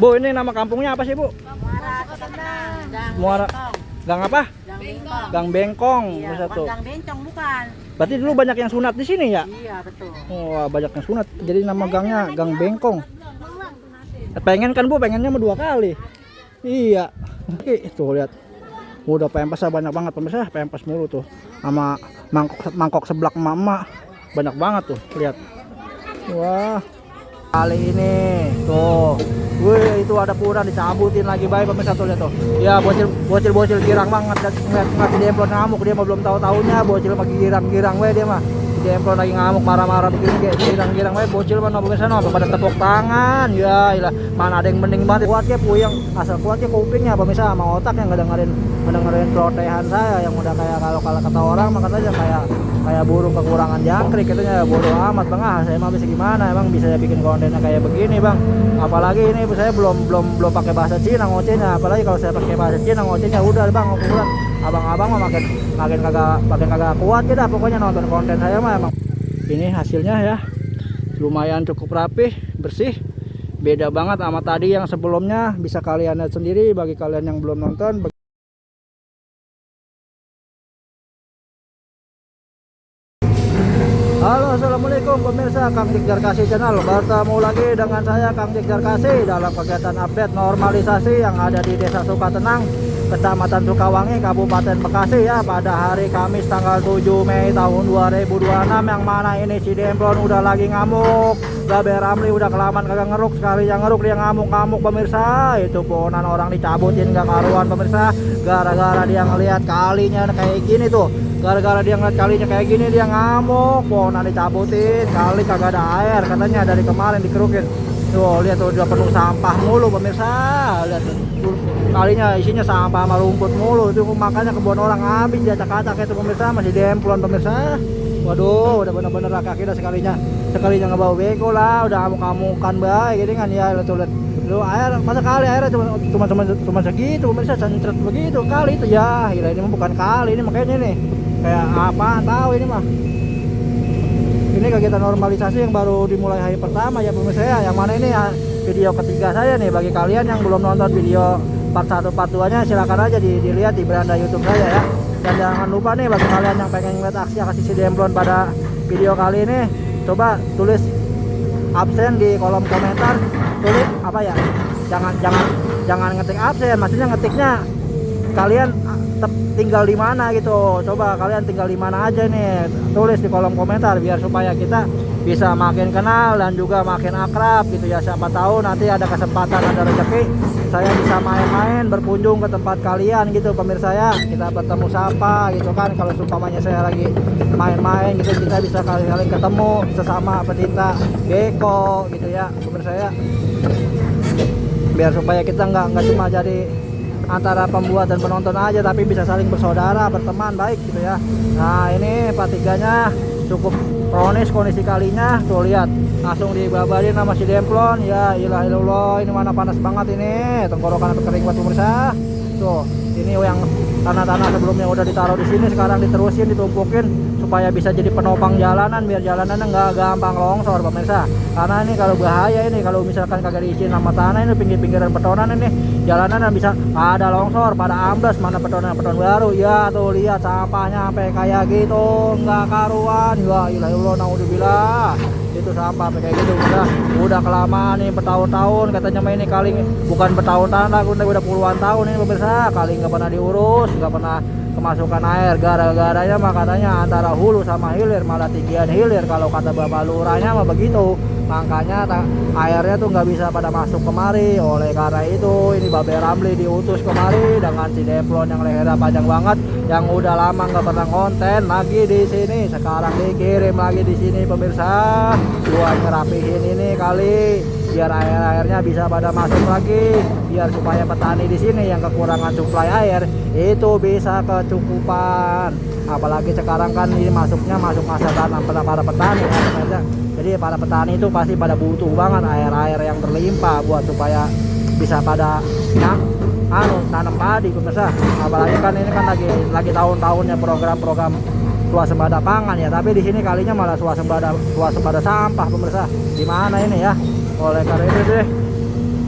Bu, ini nama kampungnya apa sih, Bu? Muara Ketenang. Muara Gang apa? Gang Bengkong. Gang Bengkong. Iya, Bisa bukan tuh. Gang Bencong bukan. Berarti dulu banyak yang sunat di sini ya? Iya, betul. Wah, banyak yang sunat. Jadi nama gangnya Gang Bengkong. Pengen kan, Bu? Pengennya mau 2 kali. Iya. Oke, tuh lihat. Udah pempes banyak banget pemirsa, pempes mulu tuh. Sama mangkok seblak mama. Banyak banget tuh, lihat. Wah. Kali ini tuh. Wih, itu ada pura dicabutin lagi baik pemirsa tuh lihat tuh. Ya bocil girang banget dan ngeliat dia emplon ngamuk, dia mah belum tahu-taunya bocil lagi girang-girang we dia mah. Dia emplon lagi ngamuk marah-marah begini kayak girang-girang we bocil mah pemirsa no pada tepuk tangan. Ya ilah, mana ada yang mending banget kuat ya puyeng, asal kuatnya kupingnya pemirsa sama otak yang ngedengerin celotehan saya yang udah kayak kalau kata orang makan aja kayak burung kekurangan jangkrik katanya. Bodoh amat bang, saya mah bisa gimana emang bisa bikin kontennya kayak begini bang. Apalagi ini saya belum pakai bahasa Cina ngocehnya, apalagi kalau saya pakai bahasa Cina ngocehnya udah bang ukuran abang-abang mah makin kagak kuat ya dah pokoknya nonton konten saya mah emang. Ini hasilnya ya lumayan cukup rapih, bersih, beda banget sama tadi yang sebelumnya. Bisa kalian lihat sendiri bagi kalian yang belum nonton. Halo, assalamualaikum pemirsa Kang Dik Jarkasi channel. Bertemu lagi dengan saya Kang Dik Jarkasi dalam kegiatan update normalisasi yang ada di Desa Sukatenang, Kecamatan Sukawangi, Kabupaten Bekasi ya, pada hari Kamis tanggal 7 Mei tahun 2026, yang mana ini si Demplon udah lagi ngamuk. Babe Ramli udah kelamaan kagak ngeruk, sekali yang ngeruk dia ngamuk-ngamuk pemirsa. Itu pohonan orang dicabutin gak karuan pemirsa, gara-gara dia ngelihat kalinya kayak gini tuh. Gara-gara dia ngeliat kalinya kayak gini dia ngamuk, pohonan dicabutin, kali kagak ada air katanya dari kemarin dikerukin. Tuh lihat tuh udah penuh sampah mulu pemirsa. Lihat tuh, kalinya isinya sampah sama rumput mulu. Itu makanya kebun orang habis diacak-acak itu pemirsa, masih Demplon pemirsa. Waduh, udah bener-bener kaki dah sekalinya ngebawa beko lah, udah ngamuk-ngamukan baik gini kan ya. Lihat tuh, lihat lu air masa kali airnya cuma segitu pemirsa, cencret begitu kali itu ya. Gila, ini mah bukan kali ini makanya nih. Kayak apaan tahu ini mah. Ini kegiatan normalisasi yang baru dimulai hari pertama ya pemirsa ya. Yang mana ini ya video ketiga saya nih. Bagi kalian yang belum nonton video part 1 part 2 nya silakan aja dilihat di beranda YouTube saya ya. Dan jangan lupa nih bagi kalian yang pengen ngeliat aksi si Demplon pada video kali ini, coba tulis absen di kolom komentar. Tulis apa ya? Jangan ngetik absen, maksudnya ngetiknya kalian tinggal di mana gitu. Coba kalian tinggal di mana aja nih, tulis di kolom komentar biar supaya kita bisa makin kenal dan juga makin akrab gitu ya. Siapa tahu nanti ada kesempatan, ada rezeki saya bisa main-main berkunjung ke tempat kalian gitu pemirsa ya. Kita bertemu sapa gitu kan, kalau seumpamanya saya lagi main-main gitu kita bisa kali-kali ketemu sesama pecinta beko gitu ya pemirsa ya. Biar supaya kita nggak cuma jadi antara pembuat dan penonton aja, tapi bisa saling bersaudara, berteman baik gitu ya. Nah ini part 3-nya cukup kronis kondisi kalinya. Tuh lihat, langsung dibabarin sama si Demplon. Ya ilah ilallah, ini mana panas banget ini, tenggorokan atau kering buat pemirsa. Tuh ini yang tanah-tanah sebelumnya udah ditaruh di sini, sekarang diterusin, ditumpukin supaya bisa jadi penopang jalanan, biar jalanannya nggak gampang longsor pemirsa. Karena ini kalau bahaya ini kalau misalkan kagak diisiin sama tanah, ini pinggir-pinggiran betonan ini jalanan bisa ada longsor, pada ambles, mana beton baru ya. Tuh lihat sampahnya sampai kayak gitu, nggak karuan. Ya ilah naudzubillah, itu sampah kayak gitu udah kelamaan nih bertahun-tahun katanya mah. Ini kali bukan bertahun-tahun lah, udah puluhan tahun ini pemirsa, kali nggak pernah diurus, nggak pernah kemasukan air. Gara-garanya mah katanya antara hulu sama hilir, malah tinggian hilir kalau kata bapak lurahnya mah begitu. Makanya airnya tuh nggak bisa pada masuk kemari. Oleh karena itu ini Babe Ramli diutus kemari dengan si Demplon yang lehernya panjang banget, yang udah lama nggak pernah konten lagi di sini. Sekarang dikirim lagi di sini pemirsa, buat ngerapihin ini kali biar airnya bisa pada masuk lagi, biar supaya petani di sini yang kekurangan suplai air itu bisa kecukupan. Apalagi sekarang kan ini masuk masa tanam para petani ya. Jadi para petani itu pasti pada butuh banget air yang berlimpah buat supaya bisa pada tanam padi pemirsa. Apalagi kan ini kan lagi tahun-tahunnya program-program swasembada pangan ya, tapi di sini kalinya malah swasembada sampah pemirsa. Gimana ini ya? Oleh karena itu deh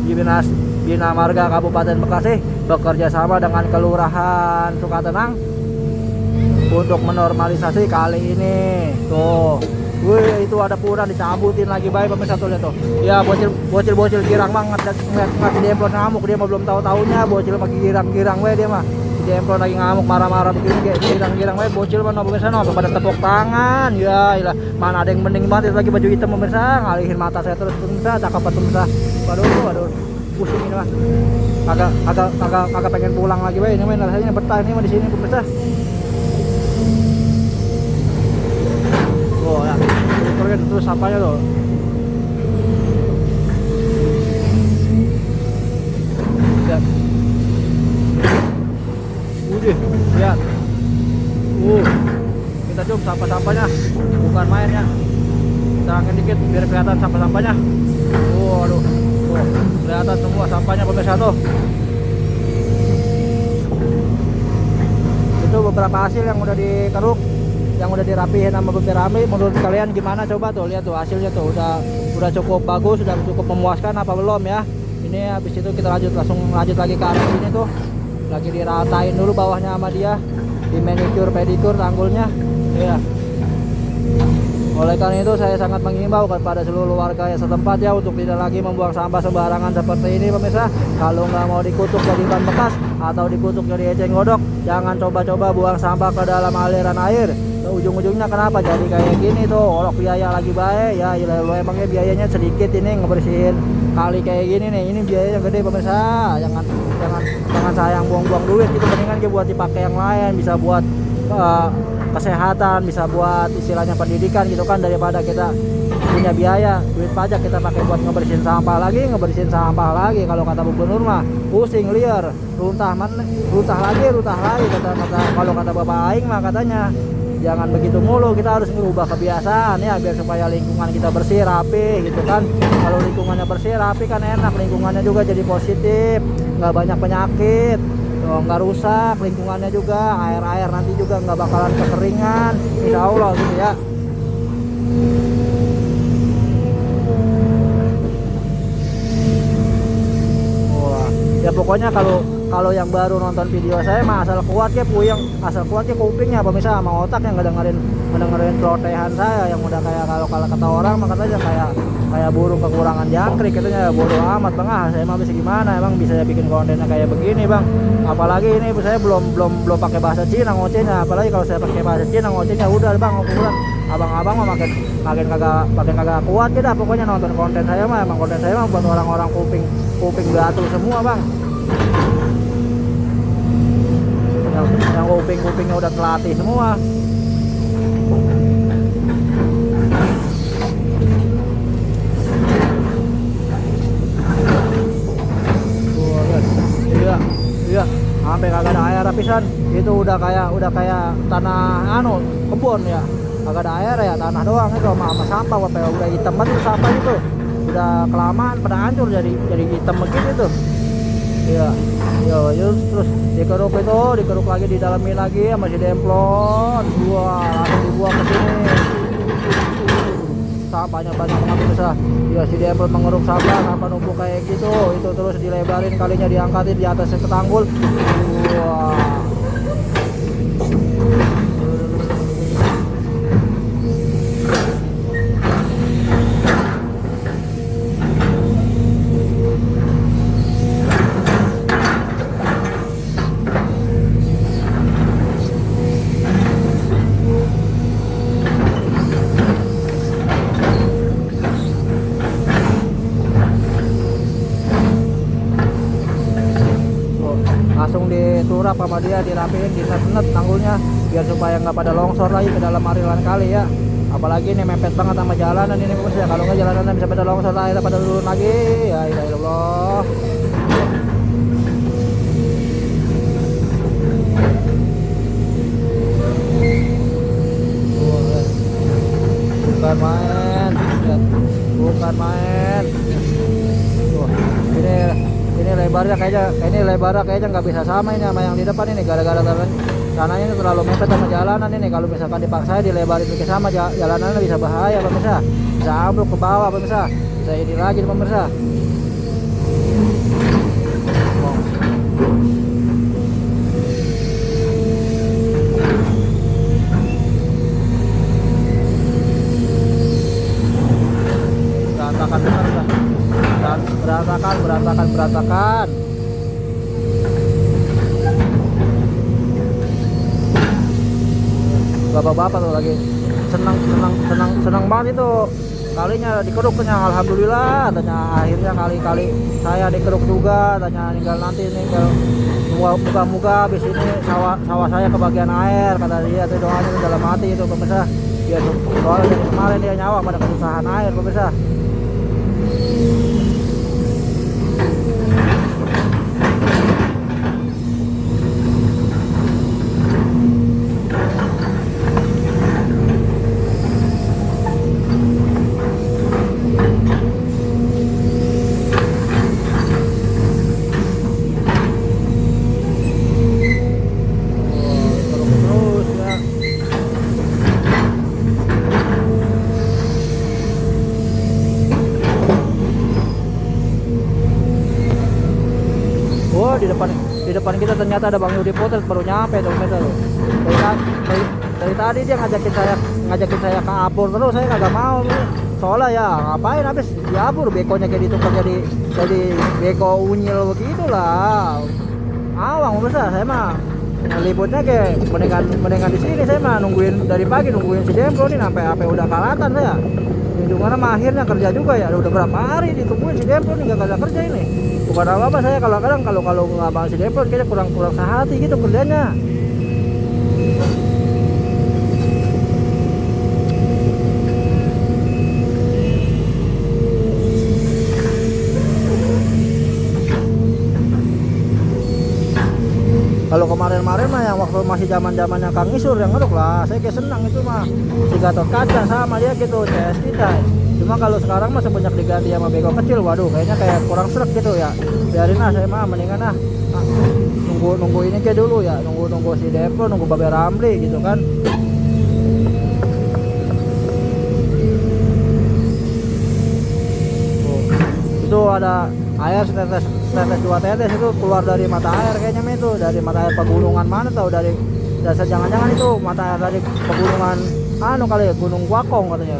Bina Marga Kabupaten Bekasi bekerja sama dengan Kelurahan Sukatenang untuk menormalisasi kali ini. Tuh, wih, itu ada puran dicabutin lagi, baik pemirsa tuh lihat tuh. Ya bocil girang banget ngeliat Demplon ngamuk, dia mah belum tahu-taunya bocil lagi girang-girang we dia mah. Demplon lagi ngamuk marah-marah begini kayak girang-girang we bocil mah pemirsa no pada tepuk tangan. Ya ilah, mana ada yang mending banget itu lagi baju hitam pemirsa, ngalihin mata saya terus pemirsa, cakep banget pemirsa. Waduh, pusing ini mah. Kagak pengen pulang lagi we, ini mah rasanya betah ini mah di sini pemirsa. Oh ya, terus sampahnya tuh. Lihat. Lihat. Kita coba sampah-sampahnya, bukan main ya. Terangin dikit biar kelihatan sampah-sampahnya. Aduh. Tuh, kelihatan semua sampahnya pemirsa tuh. Itu beberapa hasil yang udah dikeruk, yang udah dirapihin sama bibir rame. Menurut kalian gimana? Coba tuh lihat tuh hasilnya tuh udah cukup bagus, sudah cukup memuaskan apa belum ya? Ini habis itu kita langsung lanjut lagi ke arah sini tuh, lagi diratain dulu bawahnya sama dia, di manicure pedicure tanggulnya ya. Oleh karena itu saya sangat mengimbau kepada seluruh warga yang setempat ya untuk tidak lagi membuang sampah sembarangan seperti ini pemirsa. Kalau nggak mau dikutuk jadi ban bekas atau dikutuk jadi eceng godok, jangan coba-coba buang sampah ke dalam aliran air. Ujung-ujungnya kenapa jadi kayak gini tuh, olok biaya lagi baik ya. Lo emangnya biayanya sedikit ini ngebersihin kali kayak gini nih, ini biayanya gede pemirsa. Jangan sayang buang-buang duit, itu mendingan dia buat dipakai yang lain, bisa buat kesehatan, bisa buat istilahnya pendidikan gitu kan, daripada kita punya biaya duit pajak kita pakai buat ngebersihin sampah lagi. Kalau kata gubernur mah pusing liar, runtah lagi kata kalau kata Bapak Aing mah katanya jangan begitu mulu, kita harus merubah kebiasaan ya biar supaya lingkungan kita bersih rapi gitu kan. Kalau lingkungannya bersih rapi kan enak, lingkungannya juga jadi positif, nggak banyak penyakit, nggak rusak lingkungannya juga, air nanti juga nggak bakalan kekeringan insya Allah gitu ya. Wah ya pokoknya kalau yang baru nonton video saya mah asal kuat ya puyeng, asal kuat ya kupingnya pemirsa sama otak yang ngedengerin celotehan saya yang udah kayak kalau kata orang mah katanya kayak burung kekurangan jangkrik katanya. Bodoh amat bang, saya mah bisa gimana, emang bisa ya bikin kontennya kayak begini bang. Apalagi ini saya belum pakai bahasa Cina ngocehnya, apalagi kalau saya pakai bahasa Cina ngocehnya udah bang ukuran abang-abang mah makin kagak kuat ya dah. Pokoknya nonton konten saya mah, emang konten saya mah buat orang-orang kuping batu semua bang, yang kupingnya udah terlatih semua. Iya, sampai kagak ada air pisan. Itu udah kayak tanah kebun ya. Kagak ada air ya, tanah doang itu sama sampah, udah hitam banget sampah itu. Udah kelamaan pada hancur jadi hitam begitu tuh. Iya. Terus dikeruk lagi, didalamin lagi sama si Demplon. Langsung dibuang ke sini. Sampahnya banyak banget bisa. Ya si Demplon mengeruk sampah numpuk kayak gitu. Itu terus dilebarin kalinya, diangkatin di atasnya ke tanggul. Wah. Langsung diturap sama dia, dirapiin, diset-net tanggulnya biar supaya nggak pada longsor lagi ke dalam aliran kali ya. Apalagi ini mepet banget sama jalanan ini pemirsa, kalau nggak jalanan bisa pada longsor lagi, pada turun lagi ya. Ya Allah. Bukan main. Tuh, ini lebarnya kayaknya nggak bisa sama ini sama yang di depan ini, gara-gara tanahnya ini terlalu mepet sama jalanan ini. Kalau misalkan dipaksa dilebarin ke sama jalanannya bisa bahaya pemirsa, bisa ambruk ke bawah pemirsa, bisa ini lagi pemirsa. berantakan. Bapak-bapak tuh lagi senang banget itu kalinya dikeruk tanya, alhamdulillah tanya, akhirnya kali saya dikeruk juga tanya, tinggal muka-muka habis ini sawah saya kebagian air kata dia tuh, doanya tuh dalam hati itu pemirsa, dia soalnya dari kemarin dia nyawa pada kesusahan air pemirsa. Di depan kita ternyata ada Bang Yudi Potret baru nyampe tuh meter. Dari tadi dia ngajakin saya ke Abur terus, saya kagak mau. Soalnya ya ngapain habis di Abur bekonya kayak ditukar jadi beko unyil begitulah. Awang besar saya mah libutnya kayak mendingan di sini, saya mah nungguin dari pagi nungguin si Dempro nih sampai udah kalatan saya. Junjungan mah akhirnya kerja juga ya, udah berapa hari ditungguin si Dempro nih gak kerja ini. Bukan apa-apa saya kadang kalau nggak bang si Dempro kayaknya kurang sehati gitu kerjanya. Kalau kemarin-kemarin mah yang waktu masih zamannya Kang Isur yang ngeruk lah, saya kayak senang itu mah si Gatot Kaca sama dia gitu CS kita. Cuma kalau sekarang mah semenjak diganti sama beko kecil, waduh kayaknya kayak kurang srek gitu ya. Biarin lah saya mah mendingan nunggu ini kayak dulu ya, nunggu si Dempro, nunggu Babe Ramli gitu kan. Itu ada air setetes 2 tetes itu keluar dari mata air kayaknya itu, dari mata air pegunungan mana tahu, dari dasar, jangan-jangan itu mata air dari pegunungan kali ya, Gunung Wakong katanya.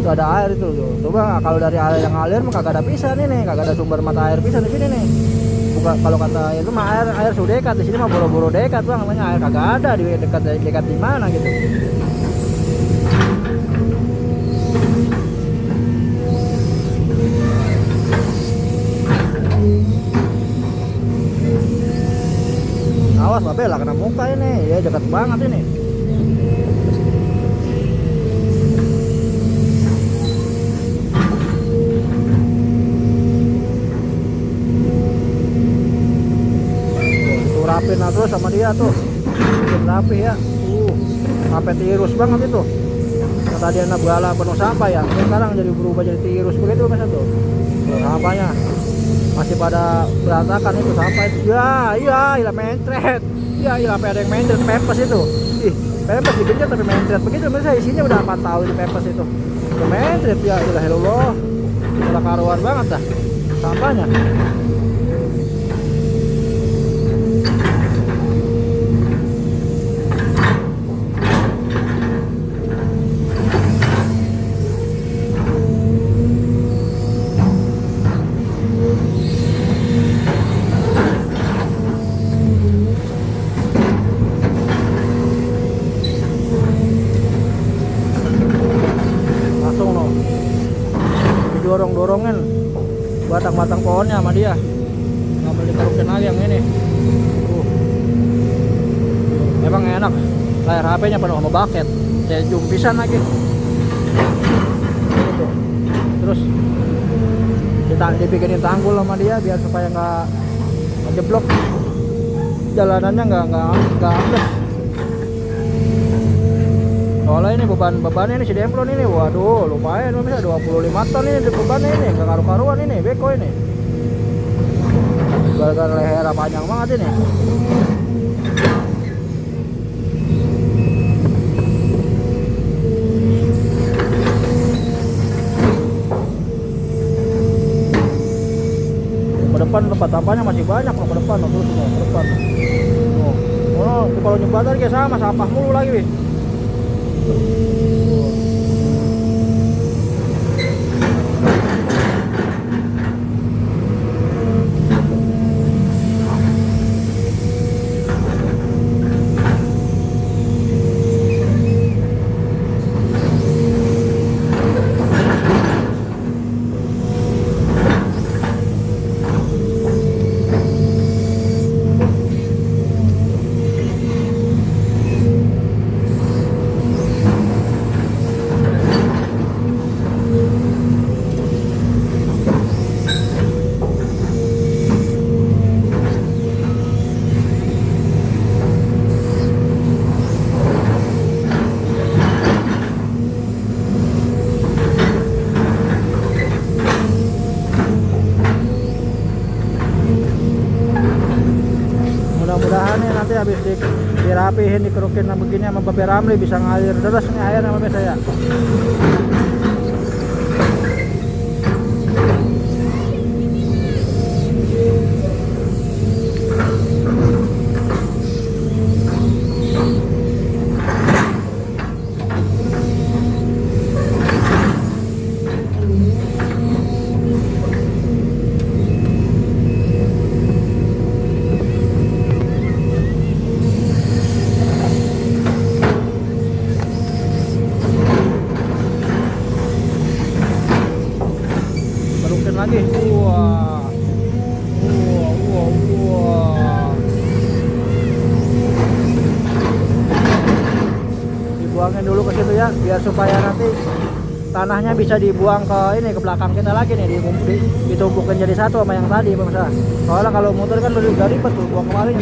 Itu ada air itu tuh. Coba kalau dari air yang ngalir mah kagak ada pisan nih, kagak ada sumber mata air pisan di sini nih. Bukan kalau kata itu mah air sudah dekat, di sini mah boro-boro dekat Bang, namanya air kagak ada di dekat di mana gitu. Awas Babe lah kena muka ini, ya dekat banget ini. Rapin terus sama dia tuh, bikin rapi ya. Sampai tirus banget itu. Kata dia bala penuh sampah ya, sekarang jadi berubah jadi tirus begitu mas tuh. Sampahnya masih pada berantakan itu sampah itu. Iya, ilah mentret. Iya, sampai ada yang mentret pempes itu. Pempes digenjot tapi mentret begitu. Misalnya isinya udah 4 tahun di pempes itu. Udah mentret ya, ilahillallah. Udah karuan banget dah sampahnya. Dorongin batang-batang pohonnya sama dia, nggak boleh dikerukin lagi yang ini. Emang enak, layar HP-nya penuh sama bucket, saya zoom pisan lagi. Terus dibikinin tanggul sama dia biar supaya nggak jeblok, jalanannya nggak ambles. Soalnya ini bebannya ini si Demplon ini, waduh lumayan bisa 25 ton ini bebannya ini, gak karu-karuan ini beko ini, gara-gara leher panjang banget ini. Ke depan tempat sampahnya masih banyak loh, ke depan loh, terus semua ke depan. Kalau jembatan kayak sama sampah mulu lagi wih. habis dirapihin, dikerukin nah begini sama Babe Ramli bisa ngalir deras nih air sama pemirsa ya. Kerukin lagi. Wah. Dibuangin dulu ke situ ya, biar supaya nanti tanahnya bisa dibuang ke ini, ke belakang kita lagi nih, ditumpukin jadi satu sama yang tadi pemirsa. Soalnya kalau muter kan udah ribet tuh, buang kemarin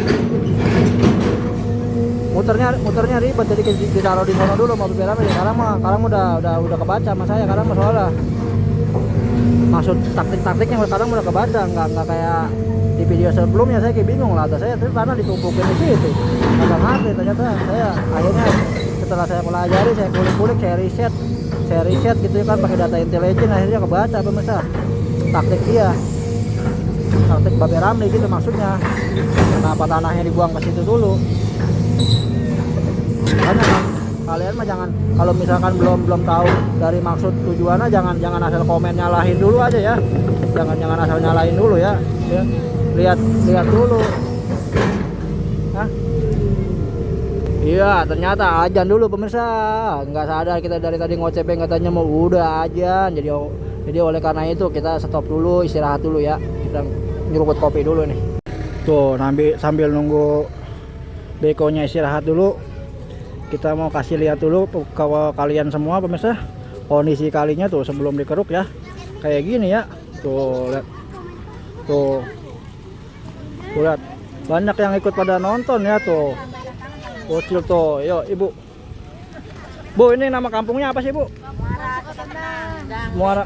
muternya ribet, jadi ditaruh di sana dulu mau beberapa ya. Sekarang udah kebaca sama saya, karena soalnya maksud taktiknya sekarang udah kebaca, nggak kayak di video sebelumnya. Saya kayak bingung lah, saya terus tanah ditumpukin di situ, nggak ngerti. Ternyata saya akhirnya setelah saya pelajari, saya kulik-kulik, saya riset gitu kan pakai data intelijen, akhirnya kebaca pemirsa taktik dia, taktik Babe Ramli gitu maksudnya. Kenapa tanahnya dibuang ke situ dulu? Karena kalian mah jangan, kalau misalkan belum tahu dari maksud tujuannya, jangan asal komen nyalahin dulu aja ya. Jangan asal nyalahin dulu ya. Lihat dulu. Hah? Iya, ternyata ajan dulu pemirsa. Nggak sadar kita dari tadi ngocepeng katanya mau udah ajan. Jadi oleh karena itu kita stop dulu, istirahat dulu ya. Kita nyeruput kopi dulu nih. Tuh, sambil nunggu bekonya istirahat dulu, kita mau kasih lihat dulu ke kalian semua pemirsa kondisi kalinya tuh sebelum dikeruk ya, kayak gini ya. Tuh lihat, tuh lihat, banyak yang ikut pada nonton ya tuh. Bocil tuh, yuk ibu. Bu, ini nama kampungnya apa sih bu? Muara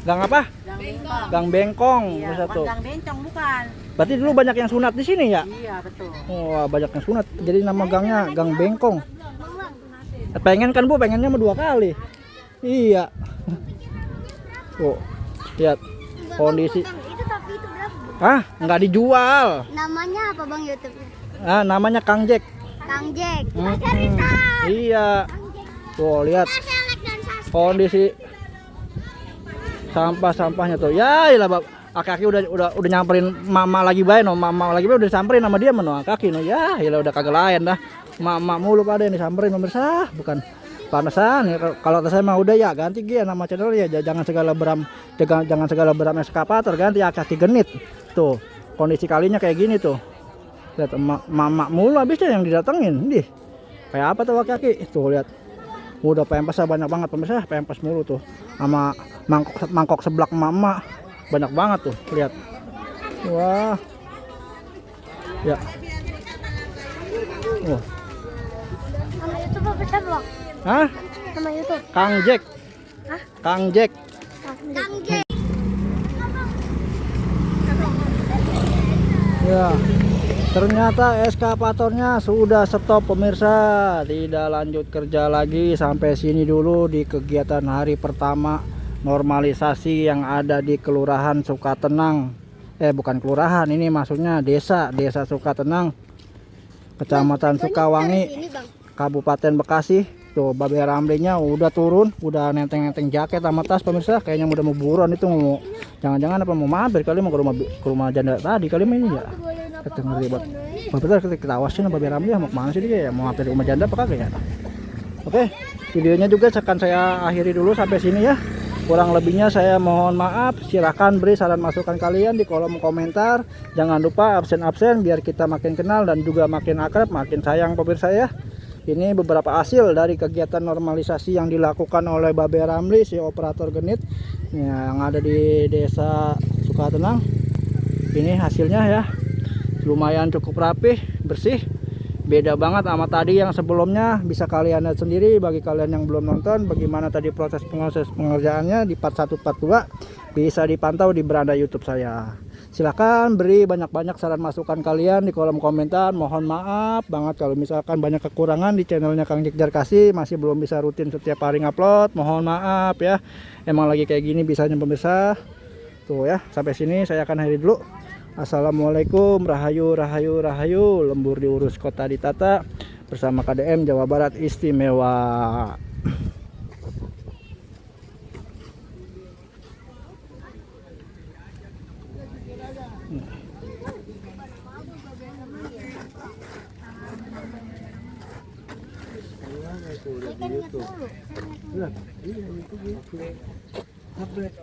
Gang apa? Gang Bengkong. Iya, Bisa tuh. Gang Bencong bukan. Berarti dulu banyak yang sunat di sini ya? Iya, betul. Wah, banyak yang sunat. Jadi nama gangnya Gang Bengkong. Pengen kan bu, pengennya mau 2 kali. Iya. Tuh, lihat kondisi. Itu tapi itu berapa? Ah, nggak dijual. Namanya apa bang YouTube? Ah, namanya Kang Jack. Kang Jack. Iya. Tuh, lihat kondisi sampahnya tuh. Ya, iyalah Bab. Kaki udah nyamperin mama lagi bae no, mama lagi bae udah disamperin sama dia meno kaki no. Ya, iyalah udah kagak lain dah. Mama mulu pada yang disamperin pemirsa, bukan panasan ya. Kalau saya mah udah ya ganti dia nama channel ya, jangan segala beram eskavator, ganti kaki genit. Tuh, kondisi kalinya kayak gini tuh. Lihat mama mulu habisnya yang didatengin. Nih. Kayak apa tuh kaki? Tuh lihat. Udah pempes banyak banget pemirsa, pempes mulu tuh. Sama mangkok seblak mama. Banyak banget tuh, lihat. Wah. Ya. Oh. Nama YouTube apa siapa bang? Hah? Nama YouTube? Kang Jack. Hah? Kang Jack. Kang Jack. Ya. Ternyata eskavatornya sudah stop pemirsa, tidak lanjut kerja lagi. Sampai sini dulu di kegiatan hari pertama normalisasi yang ada di Kelurahan Sukatenang. Bukan kelurahan, ini maksudnya desa Sukatenang, Kecamatan Sukawangi, Kabupaten Bekasi. Tuh Babe Ramlinya udah turun, udah nenteng-nenteng jaket sama tas pemirsa, kayaknya udah mau buruan itu, mau jangan-jangan apa mau mampir kali, mau ke rumah janda tadi kali ini ya. Kita ribet. Betul, kita awasin Babe Ramli mau kemana sih dia ya, mau mampir ke rumah janda apa kagak ya. Oke, videonya juga akan saya akhiri dulu sampai sini ya. Kurang lebihnya saya mohon maaf. Silahkan beri saran masukan kalian di kolom komentar. Jangan lupa absen biar kita makin kenal dan juga makin akrab, makin sayang pemirsa ya. Ini beberapa hasil dari kegiatan normalisasi yang dilakukan oleh Babe Ramli, si operator genit ya, yang ada di desa Sukatenang. Ini hasilnya ya, lumayan cukup rapih, bersih. Beda banget sama tadi yang sebelumnya. Bisa kalian lihat sendiri, bagi kalian yang belum nonton bagaimana tadi proses pengerjaannya di part 1 part 2 bisa dipantau di beranda YouTube saya. Silakan beri banyak-banyak saran masukan kalian di kolom komentar. Mohon maaf banget kalau misalkan banyak kekurangan di channelnya Kang Jack Jarkasi, masih belum bisa rutin setiap hari ngupload. Mohon maaf ya. Emang lagi kayak gini bisanya pemirsa. Tuh ya, sampai sini saya akan akhiri dulu. Assalamualaikum, rahayu rahayu rahayu. Lembur diurus kota ditata bersama KDM Jawa Barat Istimewa. Saya kan ingat dulu. Iya, itu update.